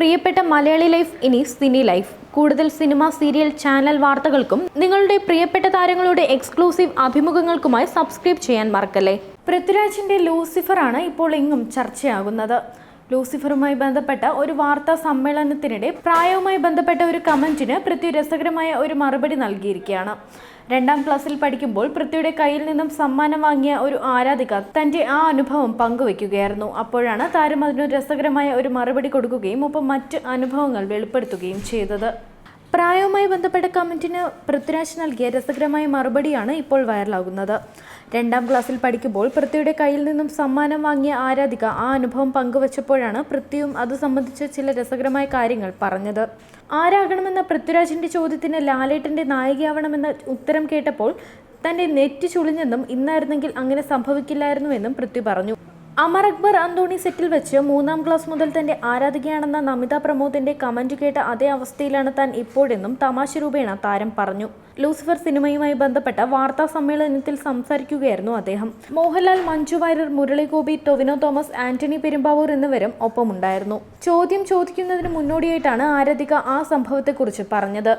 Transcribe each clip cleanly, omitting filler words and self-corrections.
പ്രിയപ്പെട്ട മലയാളി ലൈഫ് ഇനി സിനി ലൈഫ്. കൂടുതൽ സിനിമ, സീരിയൽ, ചാനൽ വാർത്തകൾക്കും നിങ്ങളുടെ പ്രിയപ്പെട്ട താരങ്ങളുടെ എക്സ്ക്ലൂസീവ് അഭിമുഖങ്ങൾക്കുമായി സബ്സ്ക്രൈബ് ചെയ്യാൻ മറക്കല്ലേ. പൃഥ്വിരാജിന്റെ ലൂസിഫർ ആണ് ഇപ്പോൾ എങ്ങും ചർച്ചയാകുന്നത്. ലൂസിഫറുമായി ബന്ധപ്പെട്ട ഒരു വാർത്താ സമ്മേളനത്തിനിടെ പ്രായവുമായി ബന്ധപ്പെട്ട ഒരു കമന്റിന് പൃഥ്വി രസകരമായ ഒരു മറുപടി നൽകിയിരിക്കുകയാണ്. 2ാം ക്ലാസ്സിൽ പഠിക്കുമ്പോൾ പൃഥ്വിയുടെ കയ്യിൽ നിന്നും സമ്മാനം വാങ്ങിയ ഒരു ആരാധിക തന്റെ ആ അനുഭവം പങ്കുവയ്ക്കുകയായിരുന്നു. അപ്പോഴാണ് താരം അതിനൊരു രസകരമായ ഒരു മറുപടി കൊടുക്കുകയും ഒപ്പം മറ്റ് അനുഭവങ്ങൾ വെളിപ്പെടുത്തുകയും ചെയ്തത്. പ്രായവുമായി ബന്ധപ്പെട്ട കമന്റിന് പൃഥ്വിരാജ് നൽകിയ രസകരമായ മറുപടിയാണ് ഇപ്പോൾ വൈറലാകുന്നത്. 2ാം ക്ലാസ്സിൽ പഠിക്കുമ്പോൾ പൃഥ്വിയുടെ കയ്യിൽ നിന്നും സമ്മാനം വാങ്ങിയ ആരാധിക ആ അനുഭവം പങ്കുവച്ചപ്പോഴാണ് പൃഥ്വിയും അത് സംബന്ധിച്ച് ചില രസകരമായ കാര്യങ്ങൾ പറഞ്ഞത്. ആരാകണമെന്ന പൃഥ്വിരാജിന്റെ ചോദ്യത്തിന് ലാലേട്ടന്റെ നായികയാവണമെന്ന ഉത്തരം കേട്ടപ്പോൾ തന്റെ നെറ്റ് ചുളിഞ്ഞെന്നും ഇന്നായിരുന്നെങ്കിൽ അങ്ങനെ സംഭവിക്കില്ലായിരുന്നുവെന്നും പൃഥ്വി പറഞ്ഞു. അമർ അക്ബർ അന്തോണി സെറ്റിൽ വെച്ച് 3ാം ക്ലാസ് മുതൽ തന്റെ ആരാധികയാണെന്ന നമിത പ്രമോദിന്റെ കമന്റ് കേട്ട അതേ അവസ്ഥയിലാണ് താൻ ഇപ്പോഴെന്നും തമാശ രൂപേണ താരം പറഞ്ഞു. ലൂസിഫർ സിനിമയുമായി ബന്ധപ്പെട്ട വാർത്താ സമ്മേളനത്തിൽ സംസാരിക്കുകയായിരുന്നു അദ്ദേഹം. മോഹൻലാൽ, മഞ്ജു വാര്യർ, മുരളി ഗോപി, ടൊവിനോ തോമസ്, ആന്റണി പെരുമ്പാവൂർ എന്നിവരും ഒപ്പമുണ്ടായിരുന്നു. ചോദ്യം ചോദിക്കുന്നതിന് മുന്നോടിയായിട്ടാണ് ആരാധിക ആ സംഭവത്തെക്കുറിച്ച് പറഞ്ഞത്.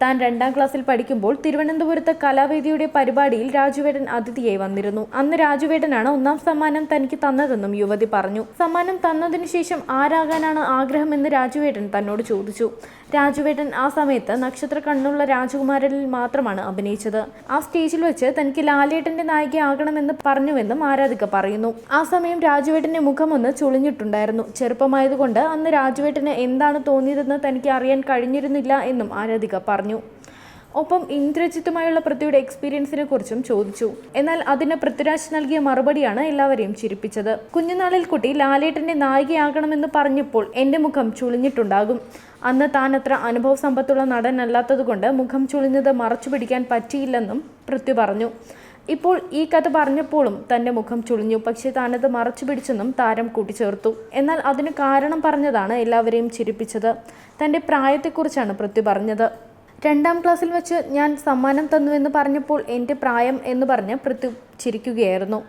താൻ 2ാം ക്ലാസ്സിൽ പഠിക്കുമ്പോൾ തിരുവനന്തപുരത്ത് കലാവേദിയുടെ പരിപാടിയിൽ രാജുവേട്ടൻ അതിഥിയായി വന്നിരുന്നു. അന്ന് രാജുവേട്ടനാണ് 1ാം സമ്മാനം തനിക്ക് തന്നതെന്നും യുവതി പറഞ്ഞു. സമ്മാനം തന്നതിനു ശേഷം ആരാകാനാണ് ആഗ്രഹമെന്ന് രാജുവേട്ടൻ തന്നോട് ചോദിച്ചു. രാജുവേട്ടൻ ആ സമയത്ത് നക്ഷത്ര കണ്ണുള്ള രാജകുമാരനിൽ മാത്രമാണ് അഭിനയിച്ചത്. ആ സ്റ്റേജിൽ വെച്ച് തനിക്ക് ലാലേട്ടന്റെ നായികയാകണമെന്ന് പറഞ്ഞുവെന്നും ആരാധിക പറയുന്നു. ആ സമയം രാജുവേട്ടന്റെ മുഖം ഒന്ന് ചുളിഞ്ഞിട്ടുണ്ടായിരുന്നു. ചെറുപ്പമായതുകൊണ്ട് അന്ന് രാജുവേട്ടന് എന്താണ് തോന്നിയതെന്ന് തനിക്ക് അറിയാൻ കഴിഞ്ഞിരുന്നില്ല എന്നും ആരാധിക പറഞ്ഞു. ഒപ്പം ഇന്ദ്രജിത്തുമായുള്ള പൃഥ്വിയുടെ എക്സ്പീരിയൻസിനെ കുറിച്ചും ചോദിച്ചു. എന്നാൽ അതിന് പൃഥ്വിരാജ് നൽകിയ മറുപടിയാണ് എല്ലാവരെയും ചിരിപ്പിച്ചത്. കുഞ്ഞുനാളിൽ കുട്ടി ലാലേട്ടന്റെ നായികയാകണമെന്ന് പറഞ്ഞപ്പോൾ എന്റെ മുഖം ചുളിഞ്ഞിട്ടുണ്ടാകും. അന്ന് താൻ അത്ര അനുഭവ സമ്പത്തുള്ള നടനല്ലാത്തതുകൊണ്ട് മുഖം ചുളിഞ്ഞത് മറച്ചു പിടിക്കാൻ പറ്റിയില്ലെന്നും പൃഥ്വി പറഞ്ഞു. ഇപ്പോൾ ഈ കഥ പറഞ്ഞപ്പോഴും തന്റെ മുഖം ചുളിഞ്ഞു, പക്ഷേ താനത് മറച്ചു പിടിച്ചെന്നും താരം കൂട്ടിച്ചേർത്തു. എന്നാൽ അതിന് കാരണം പറഞ്ഞതാണ് എല്ലാവരെയും ചിരിപ്പിച്ചത്. തന്റെ പ്രായത്തെക്കുറിച്ചാണ് പൃഥ്വി പറഞ്ഞത്. 2ാം ക്ലാസ്സിൽ വെച്ച് ഞാൻ സമ്മാനം തന്നുവെന്ന് പറഞ്ഞപ്പോൾ എൻ്റെ പ്രായം എന്ന് പറഞ്ഞ് പൃഥ്വി ചിരിക്കുകയായിരുന്നു.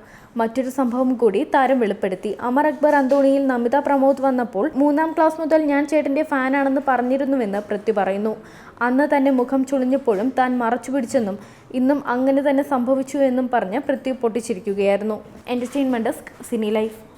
മറ്റൊരു സംഭവം കൂടി താരം വെളിപ്പെടുത്തി. അമർ അക്ബർ അന്തോണിയിൽ നമിത പ്രമോദ് വന്നപ്പോൾ 3ാം ക്ലാസ് മുതൽ ഞാൻ ചേട്ടൻ്റെ ഫാനാണെന്ന് പറഞ്ഞിരുന്നുവെന്ന് പൃഥ്വി പറയുന്നു. അന്ന് തന്നെ മുഖം ചുളിഞ്ഞപ്പോഴും താൻ മറച്ചു പിടിച്ചെന്നും ഇന്നും അങ്ങനെ തന്നെ സംഭവിച്ചു എന്നും പറഞ്ഞ് പൃഥ്വി പൊട്ടിച്ചിരിക്കുകയായിരുന്നു. Entertainment desk, cine life.